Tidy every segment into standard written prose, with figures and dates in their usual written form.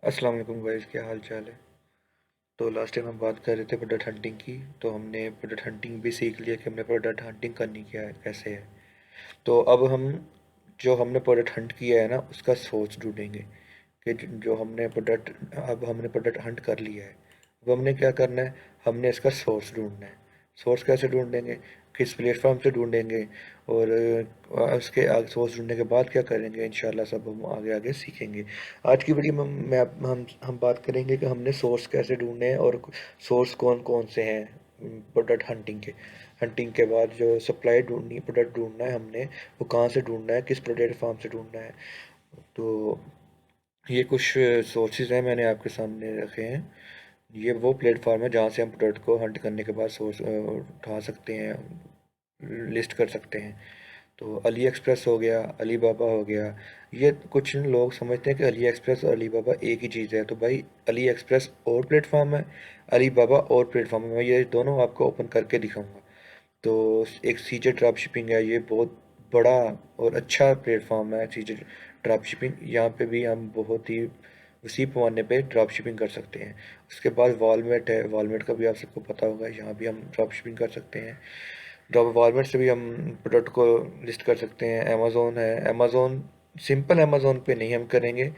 अस्सलाम वालेकुम गाइस, क्या हाल चाल है। तो लास्ट टाइम हम बात कर रहे थे प्रोडक्ट हंटिंग की। तो हमने प्रोडक्ट हंटिंग भी सीख लिया कि हमने प्रोडक्ट हंटिंग करनी क्या है, कैसे है। तो अब हम जो हमने प्रोडक्ट हंट किया है ना, उसका सोर्स ढूंढेंगे कि जो हमने प्रोडक्ट अब हमने प्रोडक्ट हंट कर लिया है। अब हमने क्या करना है, हमने इसका सोर्स ढूंढना है। सोर्स कैसे ढूंढेंगे, किस प्लेटफॉर्म से ढूंढेंगे, और उसके आगे सोर्स ढूंढने के बाद क्या करेंगे, इंशाल्लाह सब हम आगे आगे सीखेंगे। आज की वीडियो में हम बात करेंगे कि हमने सोर्स कैसे ढूंढने हैं और सोर्स कौन कौन से हैं प्रोडक्ट हंटिंग के। हंटिंग के बाद जो सप्लाई ढूंढनी, प्रोडक्ट ढूंढना है हमने, वो कहाँ से ढूंढना है, किस प्लेटफॉर्म से ढूंढना है। तो ये कुछ सोर्सेज हैं मैंने आपके सामने रखे हैं। ये वो प्लेटफॉर्म है जहाँ से हम प्रोडक्ट को हंट करने के बाद सोर्स उठा सकते हैं, लिस्ट कर सकते हैं। तो अली एक्सप्रेस हो गया, अली बाबा हो गया। ये कुछ लोग समझते हैं कि अली एक्सप्रेस और अली बाबा एक ही चीज़ है। तो भाई, अली एक्सप्रेस और प्लेटफॉर्म है, अली बाबा और प्लेटफॉर्म है। मैं ये दोनों आपको ओपन करके दिखाऊंगा। तो एक सीजे ड्रॉप शिपिंग है, ये बहुत बड़ा और अच्छा प्लेटफॉर्म है। सीजे ड्रॉप शिपिंग, यहाँ पे भी हम बहुत ही उसी पैमाने पे ड्रॉप शिपिंग कर सकते हैं। उसके बाद वॉलमेट है, वॉलमेट का भी आप सबको पता होगा, यहाँ भी हम ड्रॉप शिपिंग कर सकते हैं। ड्रॉप वॉलमेट से भी हम प्रोडक्ट को लिस्ट कर सकते हैं। अमेज़ोन है, अमेज़ोन सिंपल अमेज़ोन पे नहीं हम करेंगे,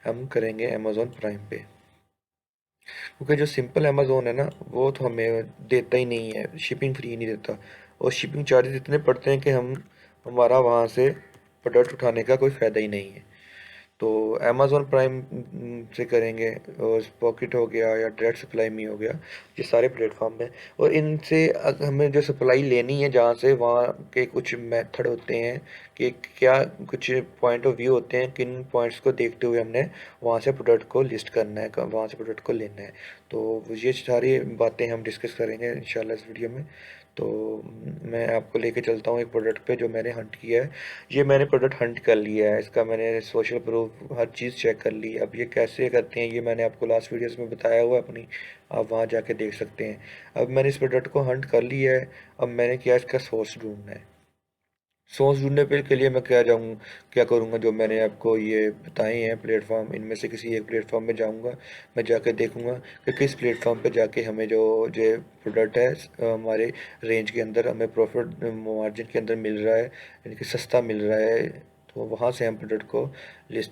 हम करेंगे अमेज़ोन प्राइम पे। क्योंकि जो सिंपल अमेज़ोन है ना, वो तो हमें देता ही नहीं है, शिपिंग फ्री नहीं देता। और शिपिंग चार्जेस इतने पड़ते हैं कि हमारा वहाँ से प्रोडक्ट उठाने का कोई फ़ायदा ही नहीं है। तो अमेज़ॉन प्राइम से करेंगे, और पॉकेट हो गया या डायरेक्ट सप्लाई मी हो गया, ये सारे प्लेटफॉर्म हैं। और इनसे हमें जो सप्लाई लेनी है जहाँ से, वहाँ के कुछ मेथड होते हैं कि क्या कुछ पॉइंट ऑफ व्यू होते हैं, किन पॉइंट्स को देखते हुए हमने वहाँ से प्रोडक्ट को लिस्ट करना है, वहाँ से प्रोडक्ट को लेना है। तो ये सारी बातें हम डिस्कस करेंगे इंशाल्लाह इस वीडियो में। तो मैं आपको लेके चलता हूँ एक प्रोडक्ट पे जो मैंने हंट किया है। ये मैंने प्रोडक्ट हंट कर लिया है, इसका मैंने सोशल प्रूफ हर चीज़ चेक कर ली। अब ये कैसे करते हैं ये मैंने आपको लास्ट वीडियोस में बताया हुआ है अपनी, आप वहाँ जाके देख सकते हैं। अब मैंने इस प्रोडक्ट को हंट कर लिया है। अब मैंने क्या, इसका सोर्स ढूंढना है। सोर्स ढूंढने के लिए मैं क्या करूँगा, जो मैंने आपको ये बताए हैं प्लेटफॉर्म, इनमें से किसी एक प्लेटफॉर्म में जाऊँगा। मैं जाके देखूँगा कि किस प्लेटफॉर्म पे जाके हमें जो जो प्रोडक्ट है हमारे रेंज के अंदर, हमें प्रॉफिट मार्जिन के अंदर मिल रहा है, यानी कि सस्ता मिल रहा है। तो वहाँ से हम प्रोडक्ट को लिस्ट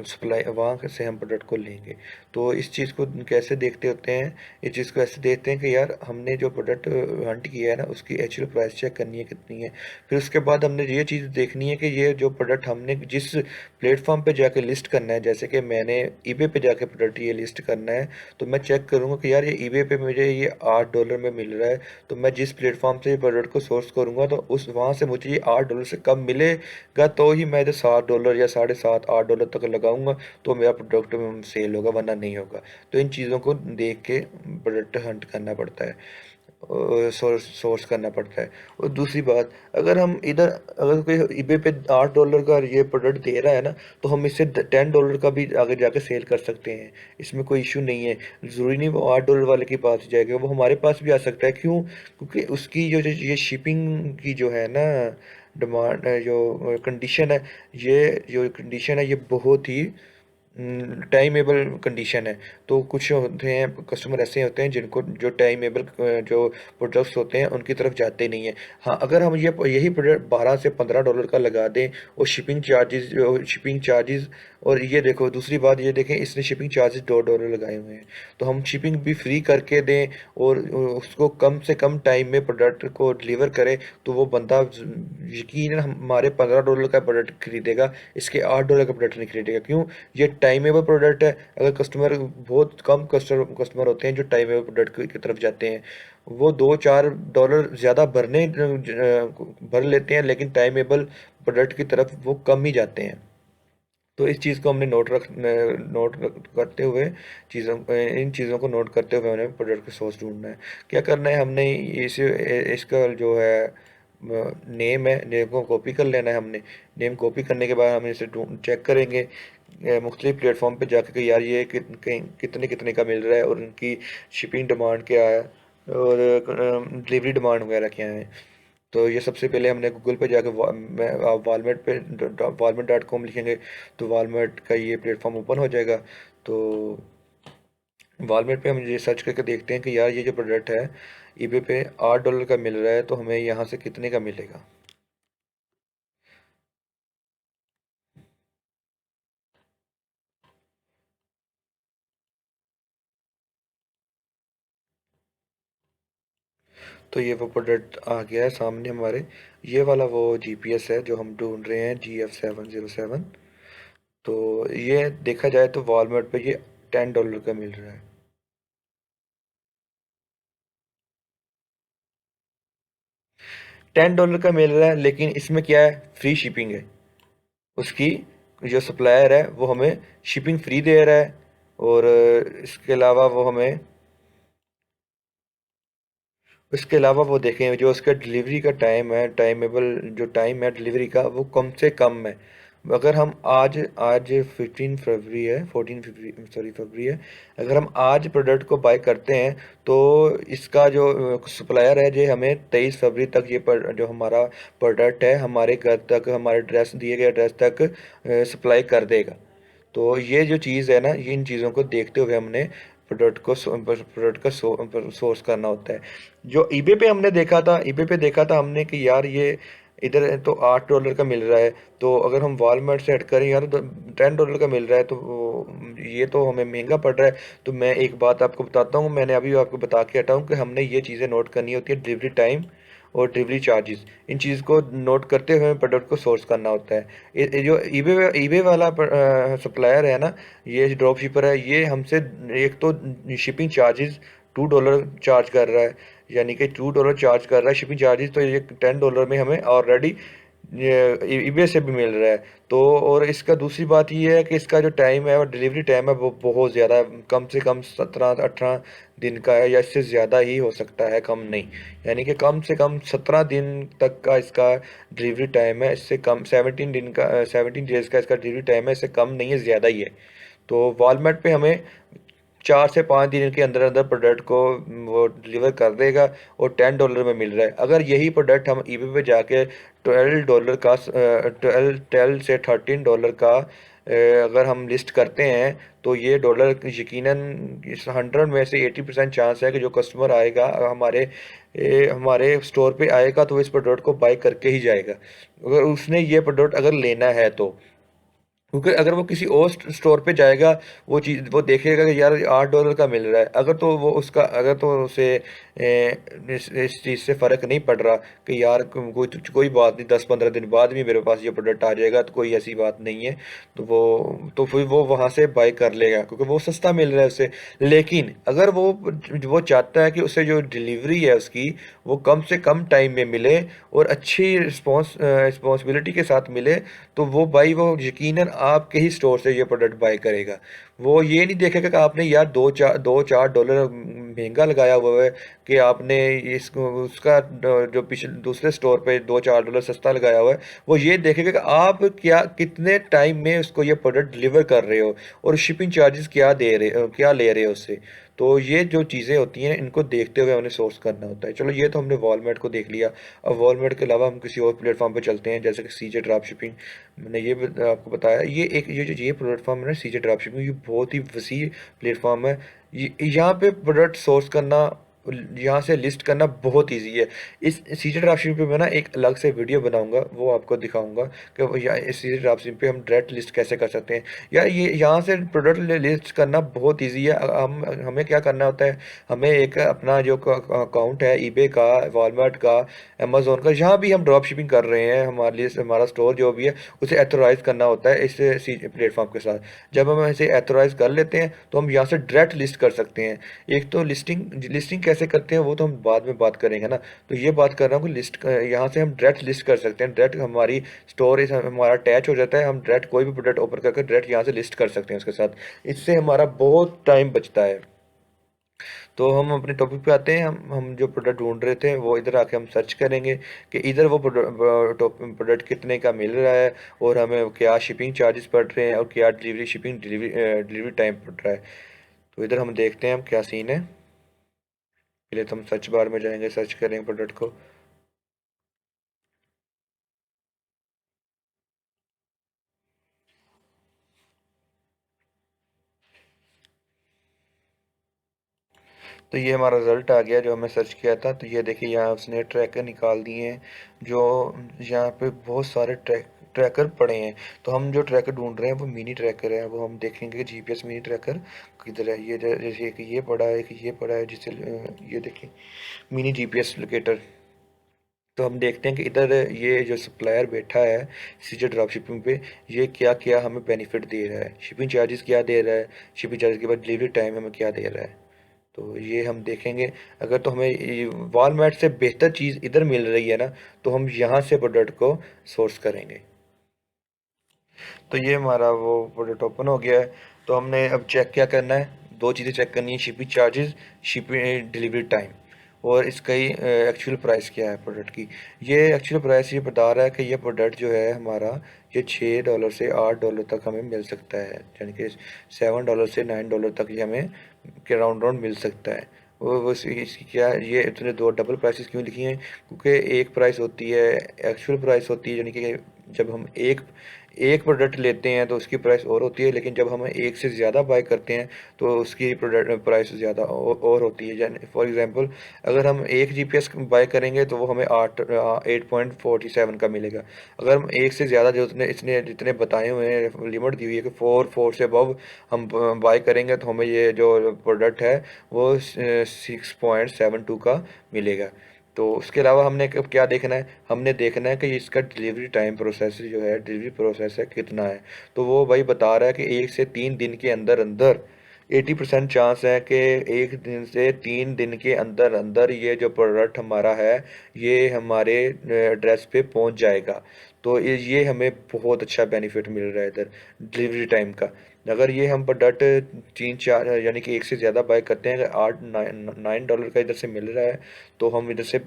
सप्लाई, वहाँ से हम प्रोडक्ट को लेंगे। तो इस चीज़ को कैसे देखते होते हैं, इस चीज़ को ऐसे देखते हैं कि यार, हमने जो प्रोडक्ट हंट किया है ना, उसकी एक्चुअल प्राइस चेक करनी है कितनी है। फिर उसके बाद हमने ये चीज़ देखनी है कि ये जो प्रोडक्ट हमने जिस प्लेटफॉर्म पे जाके लिस्ट करना है, जैसे कि मैंने ईबे पे जाके प्रोडक्ट ये लिस्ट करना है, तो मैं चेक करूँगा कि यार, ये ईबे पे मुझे ये $8 में मिल रहा है। तो मैं जिस प्लेटफॉर्म से ये प्रोडक्ट को सोर्स करूँगा, तो उस वहाँ से मुझे ये $8 से कम मिलेगा, तो ही मैं इधर $7 या 7.5 $8 तक लगाऊंगा, तो मेरा प्रोडक्ट सेल होगा, वरना नहीं होगा। तो इन चीज़ों को देख के प्रोडक्ट हंट करना पड़ता है, सोर्स करना पड़ता है। और दूसरी बात, अगर कोई ईबे पे $8 का ये प्रोडक्ट दे रहा है ना, तो हम इससे $10 का भी आगे जाके सेल कर सकते हैं। इसमें कोई इशू नहीं है। ज़रूरी नहीं वो $8 वाले के पास ही जाएगा, वो हमारे पास भी आ सकता है। क्यों? क्योंकि उसकी जो जो ये शिपिंग की जो है ना, डिमांड है, जो कंडीशन है, ये बहुत ही टाइमेबल कंडीशन है। तो कुछ होते हैं कस्टमर, ऐसे होते हैं जिनको जो टाइमेबल जो प्रोडक्ट्स होते हैं उनकी तरफ जाते नहीं हैं। हाँ, अगर हम ये यही प्रोडक्ट $12 से $15 का लगा दें, और शिपिंग चार्जेस, और ये देखो दूसरी बात, ये देखें इसने शिपिंग चार्जेस $2 लगाए हुए हैं। तो हम शिपिंग भी फ्री करके दें और उसको कम से कम टाइम में प्रोडक्ट को डिलीवर करें, तो वो बंदा यकीनन हमारे $15 का प्रोडक्ट खरीदेगा, इसके $8 का प्रोडक्ट नहीं खरीदेगा। क्यों? ये टाइमेबल प्रोडक्ट है। अगर कस्टमर, बहुत कम कस्टमर होते हैं जो टाइमेबल प्रोडक्ट की तरफ जाते हैं। वो $2-4 ज़्यादा भर लेते हैं, लेकिन टाइमेबल प्रोडक्ट की तरफ वो कम ही जाते हैं। तो इस चीज़ को हमने करते हुए, इन चीज़ों को नोट करते हुए हमें प्रोडक्ट का सोर्स ढूंढना है। क्या करना है हमने, इसका जो है नेम है, नेम को कॉपी कर लेना है हमने। नेम कॉपी करने के बाद हम इसे चेक करेंगे मुख्तलिफ प्लेटफॉर्म पे जाके कि यार, ये कितने कितने का मिल रहा है, और उनकी शिपिंग डिमांड क्या है, और डिलीवरी डिमांड वगैरह क्या है। तो ये सबसे पहले हमने गूगल पे जाके वालमार्ट पे walmart.com लिखेंगे तो वालमार्ट का ये प्लेटफॉर्म ओपन हो जाएगा। तो वालमार्ट पे हम ये सर्च करके देखते हैं कि यार ये जो प्रोडक्ट है ईबे पे $8 का मिल रहा है, तो हमें यहाँ से कितने का मिलेगा। तो ये वो प्रोडक्ट आ गया है सामने हमारे। ये वाला वो जीपीएस है जो हम ढूंढ रहे हैं, GF707। तो ये देखा जाए तो वॉलमार्ट पे ये $10 का मिल रहा है। $10 का मिल रहा है, लेकिन इसमें क्या है, फ्री शिपिंग है। उसकी जो सप्लायर है वो हमें शिपिंग फ्री दे रहा है। और इसके अलावा वो हमें, इसके अलावा वो देखें जो उसका डिलीवरी का टाइम है, टाइमेबल जो टाइम है डिलीवरी का, वो कम से कम है। अगर हम आज आज 15 फरवरी है, 14 फरवरी, सॉरी फरवरी है। अगर हम आज प्रोडक्ट को बाय करते हैं तो इसका जो सप्लायर है जो हमें 23 फरवरी तक ये जो हमारा प्रोडक्ट है हमारे घर तक, हमारे एड्रेस दिए गए एड्रेस तक सप्लाई कर देगा। तो ये जो चीज़ है ना, ये इन चीज़ों को देखते हुए हमने प्रोडक्ट का सोर्स करना होता है। जो ईबे पे हमने देखा था, ईबे पे देखा था हमने कि यार ये इधर तो $8 का मिल रहा है। तो अगर हम वॉलमार्ट से हट करें यार तो $10 का मिल रहा है, तो ये तो हमें महंगा पड़ रहा है। तो मैं एक बात आपको बताता हूँ, मैंने अभी आपको बता के हटा हूँ कि हमने ये चीज़ें नोट करनी होती है, डिलीवरी टाइम और डिलीवरी चार्जेस। इन चीज़ को नोट करते हुए हमें प्रोडक्ट को सोर्स करना होता है। ये जो ईबे वाला सप्लायर है ना, ये ड्रॉप शिपर है, ये हमसे एक तो शिपिंग चार्जेस $2 चार्ज कर रहा है। यानी कि $2 चार्ज कर रहा है शिपिंग चार्जेस, तो ये $10 में हमें ऑलरेडी ये ईबे से भी मिल रहा है। तो और इसका दूसरी बात ये है कि इसका जो टाइम है और डिलीवरी टाइम है वो बहुत ज़्यादा है, कम से कम 17-18 दिन का है, या इससे ज़्यादा ही हो सकता है, कम नहीं। यानी कि कम से कम 17 दिन तक का इसका डिलीवरी टाइम है, इससे कम 17 डेज़ का इसका डिलीवरी टाइम है, इससे कम नहीं है, ज़्यादा ही है। तो वॉलमार्ट पे हमें 4 से 5 दिन के अंदर अंदर प्रोडक्ट को वो डिलीवर कर देगा और $10 में मिल रहा है। अगर यही प्रोडक्ट हम ईबे पे जाके $12 का, 12 से 13 डॉलर का अगर हम लिस्ट करते हैं, तो ये डॉलर यकीनन इस 100 में से 80% चांस है कि जो कस्टमर आएगा हमारे स्टोर पे आएगा तो वो इस प्रोडक्ट को बाय करके ही जाएगा, अगर उसने ये प्रोडक्ट अगर लेना है तो। क्योंकि अगर वो किसी और स्टोर पे जाएगा, वो चीज़ वो देखेगा कि यार $8 का मिल रहा है, अगर तो वो उसका अगर तो उसे इस चीज़ से फ़र्क नहीं पड़ रहा कि यार कोई बात नहीं, 10-15 दिन बाद भी मेरे पास ये प्रोडक्ट आ जाएगा, तो कोई ऐसी बात नहीं है। तो फिर वो वहाँ से बाय कर लेगा क्योंकि वो सस्ता मिल रहा है उसे। लेकिन अगर वो चाहता है कि उसे जो डिलीवरी है उसकी वो कम से कम टाइम में मिले और अच्छी रिस्पॉन्सिबिलिटी के साथ मिले, तो वो भाई वो यकीनन आपके ही स्टोर से ये प्रोडक्ट बाय करेगा। वो ये नहीं देखेगा कि आपने यार 2-4 डॉलर महंगा लगाया हुआ है, कि आपने इसको उसका जो पिछले दूसरे स्टोर पे $2-4 सस्ता लगाया हुआ है। वो ये देखेगा कि आप क्या कितने टाइम में उसको ये प्रोडक्ट डिलीवर कर रहे हो और शिपिंग चार्जेस क्या ले रहे हो उससे। तो ये जो चीज़ें होती हैं इनको देखते हुए हमें सोर्स करना होता है। चलो ये तो हमने वॉलमार्ट को देख लिया। अब वॉलमार्ट के अलावा हम किसी और प्लेटफॉर्म पे चलते हैं, जैसे कि सीजे ड्रॉप शिपिंग। मैंने आपको बताया, ये प्लेटफॉर्म है ना, सीजे ड्रॉप शिपिंग, ये बहुत ही वसी प्लेटफॉर्म है। यहाँ पे प्रोडक्ट सोर्स करना, यहाँ से लिस्ट करना बहुत इजी है। इस सीजन ड्राफ्टिंग पे मैं ना एक अलग से वीडियो बनाऊंगा, वो आपको दिखाऊंगा कि इस सीजन ड्राफ्टिंग पे हम डायरेक्ट लिस्ट कैसे कर सकते हैं। यार ये यहाँ से प्रोडक्ट लिस्ट करना बहुत इजी है। हम हमें क्या करना होता है, हमें एक अपना जो अकाउंट है ईबे का, वॉलमार्ट का, अमेजोन का, जहाँ भी हम ड्रॉप शिपिंग कर रहे हैं, हमारे लिए हमारा स्टोर जो भी है, उसे एथोराइज करना होता है इस प्लेटफॉर्म के साथ। जब हम इसे एथोराइज कर लेते हैं तो हम यहाँ से डायरेक्ट लिस्ट कर सकते हैं। एक तो लिस्टिंग लिस्टिंग कैसे करते हैं वो तो हम बाद में बात करेंगे ना। तो ये बात कर रहा हूँ कि यहाँ से हम डायरेक्ट लिस्ट कर सकते हैं, डायरेक्ट हमारी स्टोरेज हमारा अटैच हो जाता है, हम डायरेक्ट कोई भी प्रोडक्ट ओपन करके डायरेक्ट यहाँ से लिस्ट कर सकते हैं उसके साथ। इससे हमारा बहुत टाइम बचता है। तो हम अपने टॉपिक पे आते हैं। हम जो प्रोडक्ट ढूंढ रहे थे वो इधर आके हम सर्च करेंगे कि इधर वो प्रोडक्ट कितने का मिल रहा है और हमें क्या शिपिंग चार्जेस पड़ रहे हैं और क्या डिलीवरी टाइम पड़ रहा है। तो इधर हम देखते हैं हम क्या सीन है। पहले तो हम सर्च बार में जाएंगे, सर्च करेंगे प्रोडक्ट को। तो ये हमारा रिज़ल्ट आ गया जो हमें सर्च किया था। तो ये देखिए यहाँ उसने ट्रैकर निकाल दिए हैं, जो यहाँ पे बहुत सारे ट्रैकर पड़े हैं। तो हम जो ट्रैकर ढूंढ रहे हैं वो मिनी ट्रैकर है। वो हम देखेंगे जीपीएस मिनी ट्रैकर किधर है। ये जैसे एक ये पड़ा है, एक ये पड़ा है, जिसे ये देखिए मिनी जीपीएस लोकेटर। तो हम देखते हैं कि इधर ये जो सप्लायर बैठा है सीजर ड्रॉप शिपिंग पे, ये क्या क्या हमें बेनिफिट दे रहा है, शिपिंग चार्जेस क्या दे रहा है, शिपिंग चार्जेस के बाद डिलीवरी टाइम हमें क्या दे रहा है। तो ये हम देखेंगे। अगर तो हमें वॉलमार्ट से बेहतर चीज़ इधर मिल रही है ना, तो हम यहाँ से प्रोडक्ट को सोर्स करेंगे। तो ये हमारा वो प्रोडक्ट ओपन हो गया है। तो हमने अब चेक क्या करना है, दो चीज़ें चेक करनी है, shipping charges, shipping delivery time, और इसका ही एक्चुअल प्राइस क्या है प्रोडक्ट की। ये एक्चुअल प्राइस ये बता रहा है कि ये प्रोडक्ट जो है हमारा, ये $6 से $8 तक हमें मिल सकता है, यानी कि $7 से $9 तक ये हमें के राउंड राउंड मिल सकता है। वो इसकी क्या, ये इतने दो डबल प्राइसेस क्यों लिखी हैं, क्योंकि एक प्राइस होती है एक्चुअल प्राइस होती है, यानी कि जब हम एक एक प्रोडक्ट लेते हैं तो उसकी प्राइस और होती है, लेकिन जब हम एक से ज़्यादा बाय करते हैं तो उसकी प्रोडक्ट प्राइस ज़्यादा और होती है। यानी फॉर एग्जांपल, अगर हम एक जीपीएस बाय करेंगे तो वो हमें 8.47 का मिलेगा। अगर हम एक से ज़्यादा, जो इसने जितने बताए हुए हैं, लिमिट दी हुई है कि 4 से अबव हम बाय करेंगे, तो हमें ये जो प्रोडक्ट है वो 6.72 का मिलेगा। तो उसके अलावा हमने क्या देखना है, हमने देखना है कि इसका डिलीवरी टाइम प्रोसेस जो है, डिलीवरी प्रोसेस है कितना है। तो वो भाई बता रहा है कि 1 से 3 दिन के अंदर अंदर 80% चांस है कि 1 दिन से 3 दिन के अंदर अंदर ये जो प्रोडक्ट हमारा है, ये हमारे एड्रेस पे पहुंच जाएगा। तो ये हमें बहुत अच्छा बेनिफिट मिल रहा है इधर डिलीवरी टाइम का। अगर ये हम प्रोडक्ट 3 4 यानी कि एक से ज़्यादा बाय करते हैं, अगर 8 9 $9 का इधर से मिल रहा है, तो हम इधर से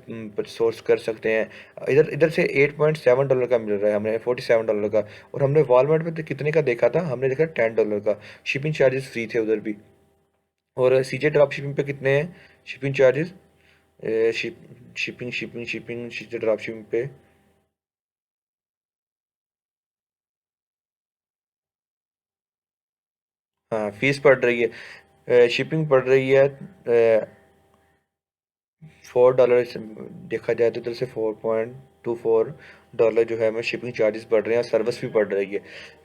सोर्स कर सकते हैं। इधर इधर से $8.7 का मिल रहा है हमें, $47 का। और हमने वॉलमार्ट में तो कितने का देखा था, हमने देखा $10 का। शिपिंग चार्जेस फ्री थे उधर भी। और सीजे ड्रॉप शिपिंग पे कितने हैं शिपिंग चार्जेस, शिपिंग सीजे ड्रॉप शिपिंग पे। हाँ, फीस पड़ रही है, शिपिंग पड़ रही है $4। देखा जाए तो इधर से $4.24 जो है हमें शिपिंग चार्जेस पड़ रहे हैं, और सर्विस भी पड़ रही है।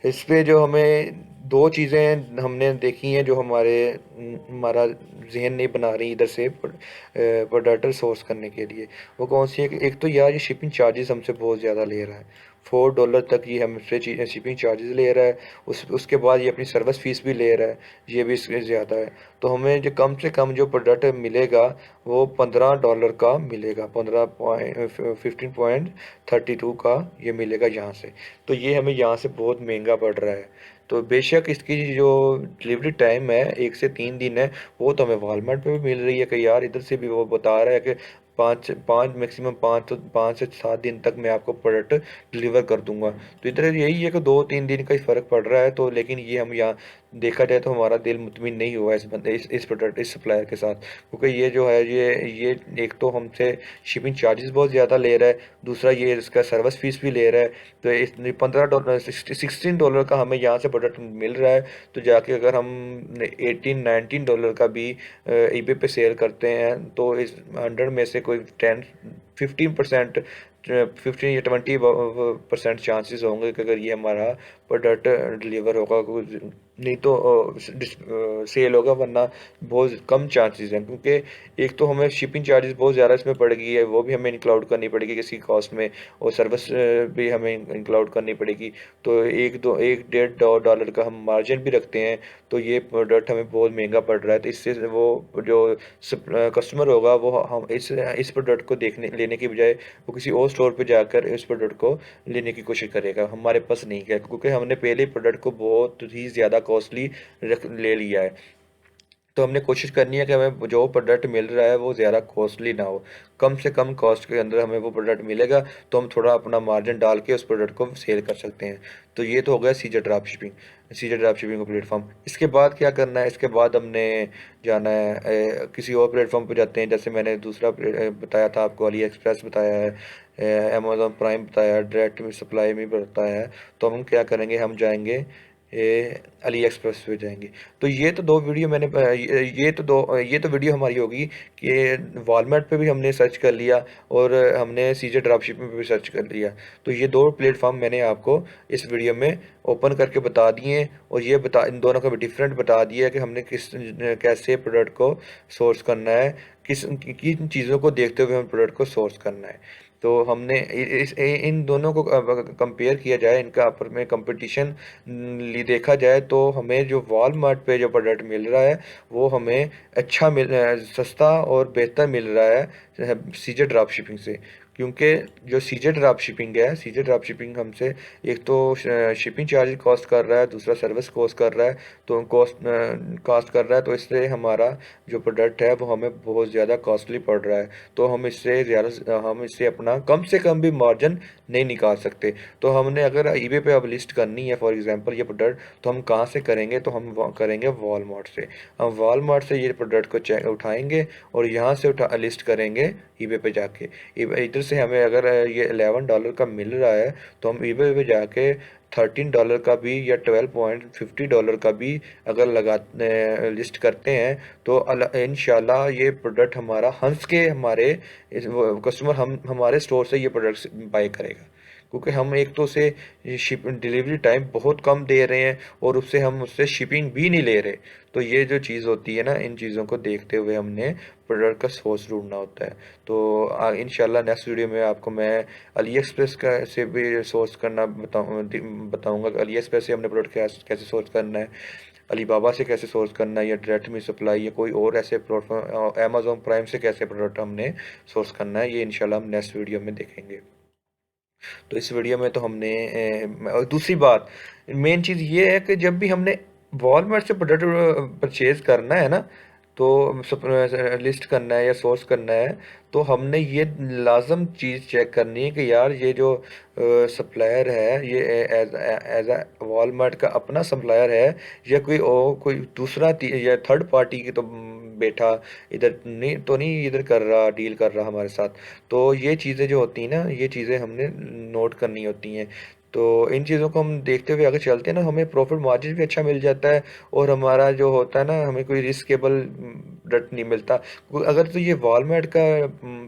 इस पे जो हमें दो चीज़ें हमने देखी हैं जो हमारा जहन नहीं बना रही इधर से प्रोडक्ट सोर्स करने के लिए। वो कौन सी है, कि एक तो यार ये शिपिंग चार्जेस हमसे बहुत ज़्यादा ले रहा है, $4 तक ये हमसे शिपिंग चार्जेस ले रहा है। उसके बाद ये अपनी सर्विस फीस भी ले रहा है, ये भी इससे ज़्यादा है। तो हमें जो कम से कम जो प्रोडक्ट मिलेगा वो $15 का मिलेगा, 15.32 का ये मिलेगा यहाँ से। तो ये हमें यहाँ से बहुत महंगा पड़ रहा है। तो बेशक इसकी जो डिलीवरी टाइम है 1 से 3 दिन है, वो तो हमें वॉलमार्ट पे भी मिल रही है कि यार इधर से भी वो बता रहा है कि पाँच पाँच मैक्सिमम 5 से 7 दिन तक मैं आपको प्रोडक्ट डिलीवर कर दूंगा। तो इधर यही है कि 2 3 दिन का ही फ़र्क पड़ रहा है। तो लेकिन ये हम यहाँ देखा जाए तो हमारा दिल मुतमिन नहीं हुआ इस बंदे इस प्रोडक्ट इस सप्लायर के साथ, क्योंकि ये जो है ये एक तो हमसे शिपिंग चार्जेस बहुत ज़्यादा ले रहा है, दूसरा ये इसका सर्विस फीस भी ले रहा है। तो इस $15 $16 का हमें यहाँ से प्रोडक्ट मिल रहा है। तो जाके अगर हम 18 19 डॉलर का भी ईबे पे सेल करते हैं, तो इस 100 में से कोई 10 15% 15 या 20% चांसेस होंगे कि अगर ये हमारा प्रोडक्ट डिलीवर होगा। नहीं तो सेल होगा, वरना बहुत कम चांसेस हैं, क्योंकि एक तो हमें शिपिंग चार्जेस बहुत ज़्यादा इसमें पड़ गई है, वो भी हमें इंक्लूड करनी पड़ेगी किसी कॉस्ट में, और सर्विस भी हमें इंक्लूड करनी पड़ेगी। तो 1 2 1 1.5 $2 का हम मार्जिन भी रखते हैं। तो ये प्रोडक्ट हमें बहुत महंगा पड़ रहा है। तो इससे वो जो कस्टमर होगा वो हम इस प्रोडक्ट को देखने लेने की बजाय वो किसी और स्टोर पे जाकर इस प्रोडक्ट को लेने की कोशिश करेगा, हमारे पास नहीं गया, क्योंकि हमने पहले ही प्रोडक्ट को बहुत ही ज़्यादा कॉस्टली रख ले लिया है। तो हमने कोशिश करनी है कि हमें जो प्रोडक्ट मिल रहा है वो ज़्यादा कॉस्टली ना हो, कम से कम कॉस्ट के अंदर हमें वो प्रोडक्ट मिलेगा, तो हम थोड़ा अपना मार्जिन डाल के उस प्रोडक्ट को सेल कर सकते हैं। तो ये तो हो गया सीजर ड्रॉप शिपिंग का प्लेटफॉर्म। इसके बाद क्या करना है, इसके बाद हमने जाना है किसी और प्लेटफॉर्म पर जाते हैं। जैसे मैंने दूसरा बताया था आपको, अली एक्सप्रेस बताया है, अमेज़ॉन प्राइम बताया है, डायरेक्ट में सप्लाई में बताया है। तो हम क्या करेंगे, हम जाएंगे अली एक्सप्रेस पे जाएंगे। तो ये तो दो वीडियो मैंने ये तो वीडियो हमारी होगी कि वॉलमार्ट पे भी हमने सर्च कर लिया और हमने सीजे ड्रॉप शिपिंग पे भी सर्च कर लिया। तो ये दो प्लेटफॉर्म मैंने आपको इस वीडियो में ओपन करके बता दिए, और ये बता इन दोनों का भी डिफरेंट बता दिया कि हमने कैसे प्रोडक्ट को सोर्स करना है, किन चीज़ों को देखते हुए हम प्रोडक्ट को सोर्स करना है। तो हमने इन दोनों को कंपेयर किया जाए, इनका आपस में कंपटीशन देखा जाए, तो हमें जो वॉलमार्ट पे जो प्रोडक्ट मिल रहा है वो हमें सस्ता और बेहतर मिल रहा है सीजे ड्रॉप शिपिंग से। क्योंकि जो सीजे ड्रॉप शिपिंग है, सीजे ड्रॉप शिपिंग हमसे एक तो शिपिंग चार्ज कॉस्ट कर रहा है, दूसरा सर्विस कॉस्ट कर रहा है। तो कॉस्ट कर रहा है, तो इससे हमारा जो प्रोडक्ट है वो हमें बहुत ज़्यादा कॉस्टली पड़ रहा है। तो हम इससे अपना कम से कम भी मार्जिन नहीं निकाल सकते। तो हमने अगर ईबे पे अब लिस्ट करनी है फॉर एग्जांपल ये प्रोडक्ट, तो हम कहाँ से करेंगे? तो हम करेंगे वॉलमार्ट से। हम वॉलमार्ट से ये प्रोडक्ट को उठाएंगे और यहाँ से लिस्ट करेंगे ईबे पे जाके। इधर से हमें अगर ये $11 का मिल रहा है, तो हम ईबे पे जाके $13 का भी या $12.50 का भी अगर लिस्ट करते हैं, तो इंशाल्लाह ये प्रोडक्ट हमारा हंस के हमारे कस्टमर हम हमारे स्टोर से ये प्रोडक्ट बाय करेगा। क्योंकि हम एक तो उसे डिलीवरी टाइम बहुत कम दे रहे हैं और हम उससे शिपिंग भी नहीं ले रहे। तो ये जो चीज़ होती है ना, इन चीज़ों को देखते हुए हमने प्रोडक्ट का सोर्स ढूंढना होता है। तो इंशाल्लाह नेक्स्ट वीडियो में आपको मैं अली एक्सप्रेस का से भी सोर्स करना बताऊंगा कि अली एक्सप्रेस से हमने प्रोडक्ट कैसे सोर्स करना है, अलीबाबा से कैसे सोर्स करना है, या डायरेक्ट मी सप्लाई या कोई और ऐसे प्लेटफॉर्म, अमेजोन प्राइम से कैसे प्रोडक्ट हमने सोर्स करना है, ये इंशाल्लाह हम नेक्स्ट वीडियो में देखेंगे। तो इस वीडियो में तो हमने और दूसरी बात, मेन चीज़ ये है कि जब भी हमने वॉलमार्ट से प्रोडक्ट परचेज करना है ना, तो लिस्ट करना है या सोर्स करना है, तो हमने ये लाजम चीज़ चेक करनी है कि यार ये जो सप्लायर है ये एज अ वॉलमार्ट का अपना सप्लायर है, या कोई दूसरा या थर्ड पार्टी की तो बैठा इधर नहीं इधर कर रहा, डील कर रहा हमारे साथ। तो ये चीज़ें जो होती हैं ना, ये चीज़ें हमने नोट करनी होती हैं। तो इन चीज़ों को हम देखते हुए अगर चलते हैं ना, हमें प्रॉफिट मार्जिन भी अच्छा मिल जाता है, और हमारा जो होता है ना, हमें कोई रिस्केबल प्रोडक्ट नहीं मिलता। अगर तो ये वॉलमार्ट का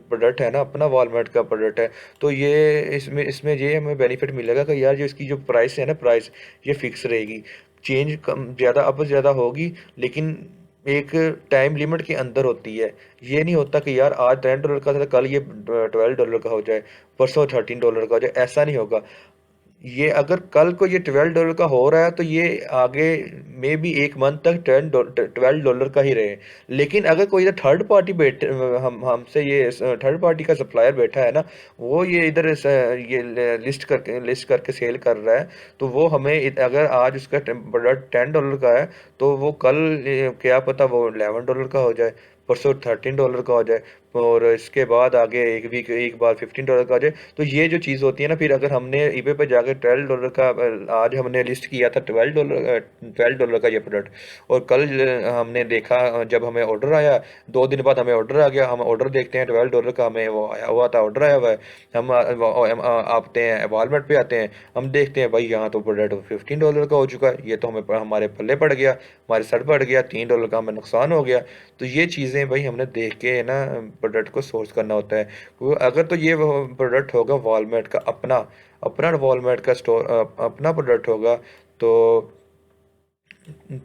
प्रोडक्ट है ना, अपना वॉलमार्ट का प्रोडक्ट है, तो ये इसमें इसमें ये हमें बेनिफिट मिलेगा कि यार जो इसकी जो प्राइस है ना, प्राइस ये फिक्स रहेगी। चेंज कम ज़्यादा अप ज़्यादा होगी, लेकिन एक टाइम लिमिट के अंदर होती है। ये नहीं होता कि यार आज $10 का था, कल ये $12 का हो जाए, परसों $13 का हो जाए, ऐसा नहीं होगा। ये अगर कल को ये $12 का हो रहा है, तो ये आगे मे बी एक मंथ तक $12 का ही रहे। लेकिन अगर कोई इधर थर्ड पार्टी बैठे, हम हमसे ये थर्ड पार्टी का सप्लायर बैठा है ना, वो ये इधर ये लिस्ट करके सेल कर रहा है, तो वो हमें अगर आज उसका प्रोडक्ट $10 का है, तो वो कल क्या पता वो $11 का हो जाए, परसों $13 का हो जाए, और इसके बाद आगे एक बार $15 का आ जाए। तो ये जो चीज़ होती है ना, फिर अगर हमने ईबे पे जाके $12 का आज हमने लिस्ट किया था $12 का ये प्रोडक्ट, और कल हमने देखा जब हमें ऑर्डर आया, 2 दिन बाद हमें ऑर्डर आ गया, हम ऑर्डर देखते हैं $12 का हमें वो आया हुआ था, ऑर्डर आया हुआ है। हम आते हैं वॉलमार्ट पे, आते हैं, हम देखते हैं भाई यहाँ तो प्रोडक्ट $15 का हो चुका है। ये तो हमारे पल्ले पड़ गया, हमारे सर पड़ गया, $3 का हमें नुकसान हो गया। तो ये चीज़ें भाई हमने देख के ना प्रोडक्ट को सोर्स करना होता है। अगर तो ये प्रोडक्ट होगा वॉलमार्ट का अपना अपना वॉलमार्ट का स्टोर अपना प्रोडक्ट होगा, तो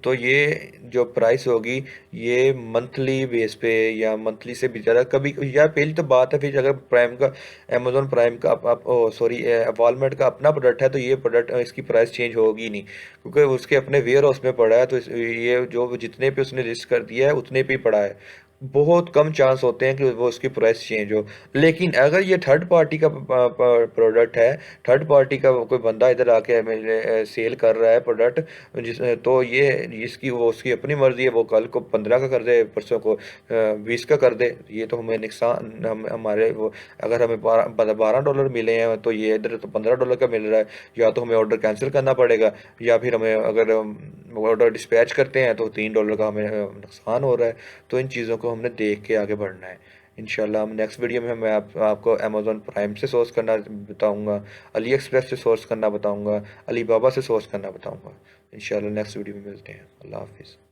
ये जो प्राइस होगी ये मंथली बेस पे या मंथली से भी ज़्यादा कभी, या पहली तो बात है, फिर अगर प्राइम का अमेजोन प्राइम का सॉरी वॉलमार्ट का अपना प्रोडक्ट है, तो ये प्रोडक्ट इसकी प्राइस चेंज होगी नहीं, क्योंकि उसके अपने वेयर हाउस में पड़ा है। तो ये जो जितने पे उसने लिस्ट कर दिया है उतने पे ही पड़ा है, बहुत कम चांस होते हैं कि वो उसकी प्राइस चेंज हो। लेकिन अगर ये थर्ड पार्टी का प्रोडक्ट है, थर्ड पार्टी का कोई बंदा इधर आके सेल कर रहा है प्रोडक्ट, तो ये इसकी वो उसकी अपनी मर्जी है, वो कल को 15 का कर दे, परसों को 20 का कर दे। ये तो हमें नुकसान हमारे वो, अगर हमें $12 मिले हैं, तो ये इधर तो $15 का मिल रहा है। या तो हमें ऑर्डर कैंसिल करना पड़ेगा, या फिर हमें अगर ऑर्डर डिस्पैच करते हैं तो $3 का हमें नुकसान हो रहा है। तो इन चीज़ों को हमने देख के आगे बढ़ना है। इंशाल्लाह हम नेक्स्ट वीडियो में मैं आपको अमेजोन प्राइम से सोर्स करना बताऊंगा, अली एक्सप्रेस से सोर्स करना बताऊंगा, अलीबाबा से सोर्स करना बताऊंगा। इंशाल्लाह नेक्स्ट वीडियो में मिलते हैं। अल्लाह हाफिज़।